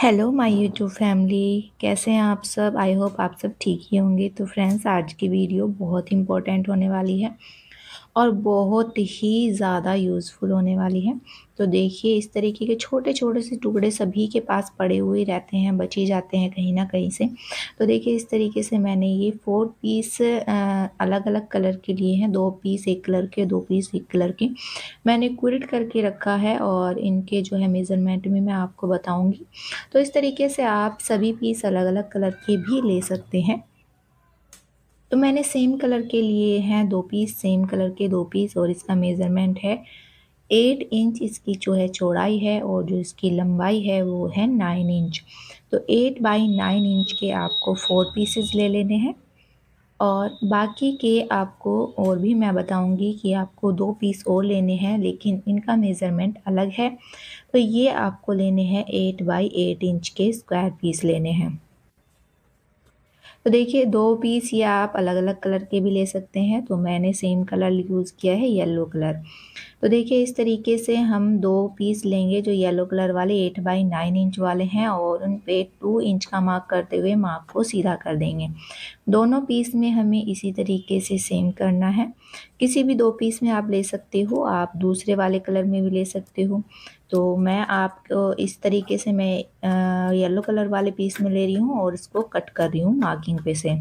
Hello my YouTube family, कैसे हैं आप सब। आई होप आप सब ठीक ही होंगे। तो फ्रेंड्स, आज की वीडियो बहुत इंपॉर्टेंट होने वाली है और बहुत ही ज़्यादा यूज़फुल होने वाली है। तो देखिए, इस तरीके के छोटे छोटे से टुकड़े सभी के पास पड़े हुए रहते हैं, बचे जाते हैं कहीं ना कहीं से। तो देखिए, इस तरीके से मैंने ये 4 पीस अलग अलग कलर के लिए हैं। 2 पीस एक कलर के, 2 पीस एक कलर के मैंने क्विल्ट करके रखा है और इनके जो है मेज़रमेंट में मैं आपको बताऊंगी। तो इस तरीके से आप सभी पीस अलग अलग कलर के भी ले सकते हैं। तो मैंने सेम कलर के लिए हैं 2 पीस, सेम कलर के 2 पीस, और इसका मेज़रमेंट है 8 इंच इसकी जो है चौड़ाई है, और जो इसकी लंबाई है वो है 9 इंच। तो 8 बाई 9 इंच के आपको 4 पीसेस ले लेने हैं, और बाकी के आपको और भी मैं बताऊंगी कि आपको 2 पीस और लेने हैं, लेकिन इनका मेज़रमेंट अलग है। तो ये आपको लेने हैं 8 बाई 8 इंच के स्क्वायर पीस लेने हैं। तो देखिए, 2 पीस या आप अलग अलग कलर के भी ले सकते हैं। तो मैंने सेम कलर यूज़ किया है, येलो कलर। तो देखिए, इस तरीके से हम 2 पीस लेंगे जो येलो कलर वाले 8 बाई 9 इंच वाले हैं, और उन पे 2 इंच का मार्क करते हुए मार्क को सीधा कर देंगे। दोनों पीस में हमें इसी तरीके से सेम करना है। किसी भी 2 पीस में आप ले सकते हो, आप दूसरे वाले कलर में भी ले सकते हो। तो मैं आपको इस तरीके से मैं येलो कलर वाले पीस में ले रही हूँ और इसको कट कर रही हूँ मार्किंग पे से।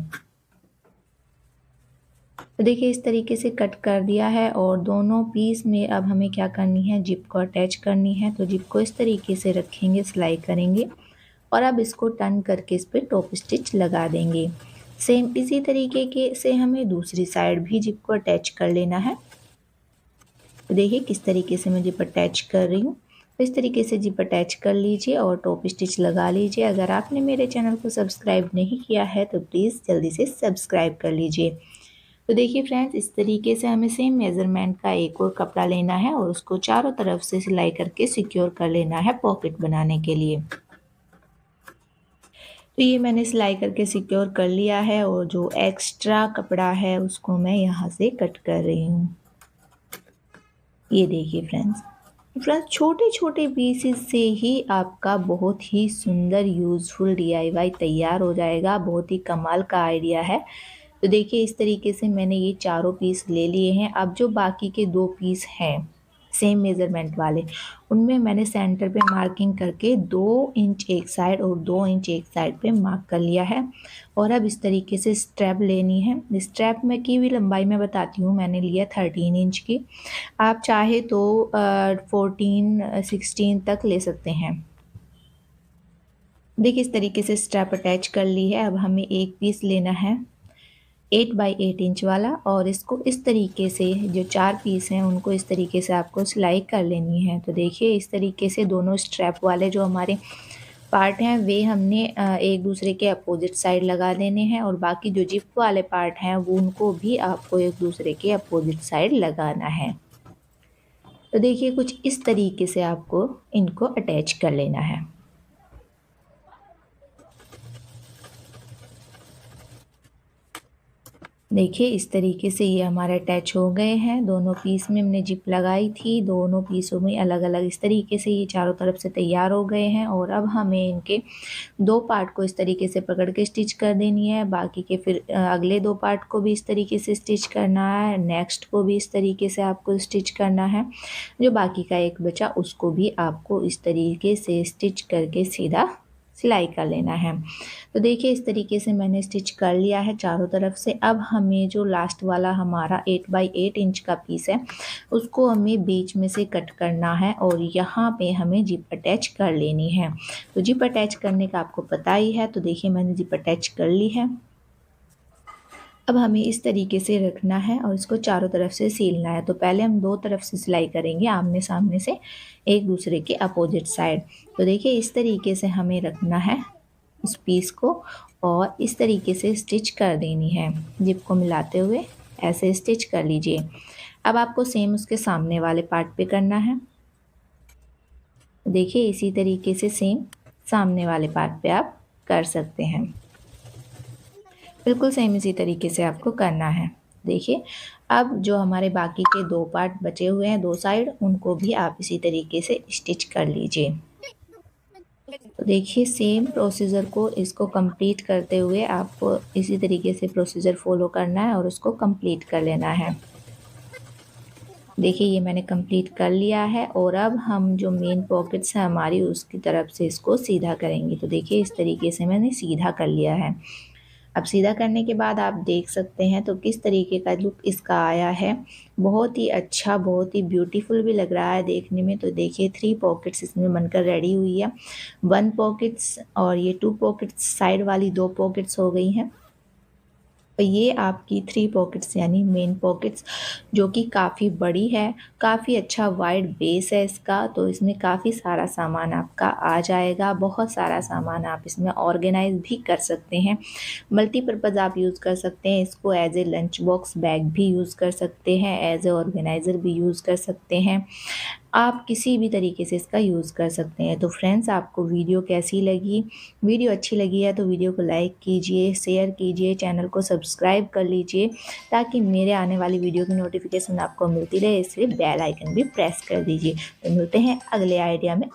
तो देखिए, इस तरीके से कट कर दिया है, और दोनों पीस में अब हमें क्या करनी है, जिप को अटैच करनी है। तो जिप को इस तरीके से रखेंगे, सिलाई करेंगे, और अब इसको टर्न करके इस पर टॉप स्टिच लगा देंगे। सेम इसी तरीके के से हमें दूसरी साइड भी जिप को अटैच कर लेना है। तो देखिए, किस तरीके से मैं जिप अटैच कर रही हूँ। तो इस तरीके से जिप अटैच कर लीजिए और टॉप स्टिच लगा लीजिए। अगर आपने मेरे चैनल को सब्सक्राइब नहीं किया है तो प्लीज़ जल्दी से सब्सक्राइब कर लीजिए। तो देखिए फ्रेंड्स, इस तरीके से हमें सेम मेज़रमेंट का एक और कपड़ा लेना है और उसको चारों तरफ से सिलाई करके सिक्योर कर लेना है पॉकेट बनाने के लिए। तो ये मैंने सिलाई करके सिक्योर कर लिया है, और जो एक्स्ट्रा कपड़ा है उसको मैं यहाँ से कट कर रही हूँ। ये देखिए फ्रेंड्स, छोटे छोटे पीसेस से ही आपका बहुत ही सुंदर यूज़फुल डीआईवाई तैयार हो जाएगा। बहुत ही कमाल का आइडिया है। तो देखिए, इस तरीके से मैंने ये चारों पीस ले लिए हैं। अब जो बाकी के 2 पीस हैं सेम मेज़रमेंट वाले, उनमें मैंने सेंटर पे मार्किंग करके 2 इंच एक साइड और 2 इंच एक साइड पे मार्क कर लिया है। और अब इस तरीके से स्ट्रैप लेनी है। स्ट्रैप में की भी लंबाई मैं बताती हूँ, मैंने लिया 13 इंच की। आप चाहे तो 14 16 तक ले सकते हैं। देखिए, इस तरीके से स्ट्रैप अटैच कर ली है। अब हमें एक पीस लेना है 8 बाई 8 इंच वाला, और इसको इस तरीके से जो 4 पीस हैं उनको इस तरीके से आपको सिलाई कर लेनी है। तो देखिए, इस तरीके से दोनों स्ट्रैप वाले जो हमारे पार्ट हैं वे हमने एक दूसरे के अपोजिट साइड लगा देने हैं, और बाकी जो जिप वाले पार्ट हैं वो उनको भी आपको एक दूसरे के अपोजिट साइड लगाना है। तो देखिए, कुछ इस तरीके से आपको इनको अटैच कर लेना है। देखिए, इस तरीके से ये हमारे अटैच हो गए हैं। दोनों पीस में हमने जिप लगाई थी, दोनों पीसों में अलग अलग इस तरीके से ये चारों तरफ से तैयार हो गए हैं। और अब हमें इनके 2 पार्ट को इस तरीके से पकड़ के स्टिच कर देनी है। बाकी के फिर अगले 2 पार्ट को भी इस तरीके से स्टिच करना है, नेक्स्ट को भी इस तरीके से आपको स्टिच करना है। जो बाकी का एक बचा उसको भी आपको इस तरीके से स्टिच करके सीधा सिलाई कर लेना है। तो देखिए, इस तरीके से मैंने स्टिच कर लिया है चारों तरफ से। अब हमें जो लास्ट वाला हमारा 8 बाई 8 इंच का पीस है उसको हमें बीच में से कट करना है, और यहाँ पे हमें जिप अटैच कर लेनी है। तो जिप अटैच करने का आपको पता ही है। तो देखिए, मैंने जिप अटैच कर ली है। अब हमें इस तरीके से रखना है और इसको चारों तरफ से सीलना है। तो पहले हम 2 तरफ से सिलाई करेंगे, आमने सामने से, एक दूसरे के अपोजिट साइड। तो देखिए, इस तरीके से हमें रखना है उस पीस को, और इस तरीके से स्टिच कर देनी है। जिप को मिलाते हुए ऐसे स्टिच कर लीजिए। अब आपको सेम उसके सामने वाले पार्ट पे करना है। देखिए, इसी तरीके से सेम सामने वाले पार्ट पे आप कर सकते हैं। बिल्कुल सेम इसी तरीके से आपको करना है। देखिए, अब जो हमारे बाकी के 2 पार्ट बचे हुए हैं 2 साइड, उनको भी आप इसी तरीके से स्टिच कर लीजिए। तो देखिए सेम प्रोसीजर को इसको कंप्लीट करते हुए आपको इसी तरीके से प्रोसीजर फॉलो करना है और उसको कंप्लीट कर लेना है। देखिए ये मैंने कंप्लीट कर लिया है और अब हम जो मेन पॉकेट्स हैं हमारी उसकी तरफ से इसको सीधा करेंगे। तो देखिए इस तरीके से मैंने सीधा कर लिया है। अब सीधा करने के बाद आप देख सकते हैं तो किस तरीके का लुक इसका आया है। बहुत ही अच्छा, बहुत ही ब्यूटीफुल भी लग रहा है देखने में। तो देखिए 3 पॉकेट्स इसमें बनकर रेडी हुई है। 1 पॉकेट्स और ये 2 पॉकेट्स, साइड वाली 2 पॉकेट्स हो गई हैं। तो ये आपकी 3 पॉकेट्स यानी मेन पॉकेट्स, जो कि काफ़ी बड़ी है, काफ़ी अच्छा वाइड बेस है इसका। तो इसमें काफ़ी सारा सामान आपका आ जाएगा, बहुत सारा सामान आप इसमें ऑर्गेनाइज भी कर सकते हैं। मल्टीपर्पज़ आप यूज़ कर सकते हैं इसको, as a lunch box bag भी यूज़ कर सकते हैं, एज ए ऑर्गेनाइज़र भी यूज़ कर सकते हैं। आप किसी भी तरीके से इसका यूज़ कर सकते हैं। तो फ्रेंड्स आपको वीडियो कैसी लगी? वीडियो अच्छी लगी है तो वीडियो को लाइक कीजिए, शेयर कीजिए, चैनल को सब्सक्राइब कर लीजिए ताकि मेरे आने वाली वीडियो की नोटिफिकेशन आपको मिलती रहे। इसलिए बेल आइकन भी प्रेस कर दीजिए। तो मिलते हैं अगले आइडिया में।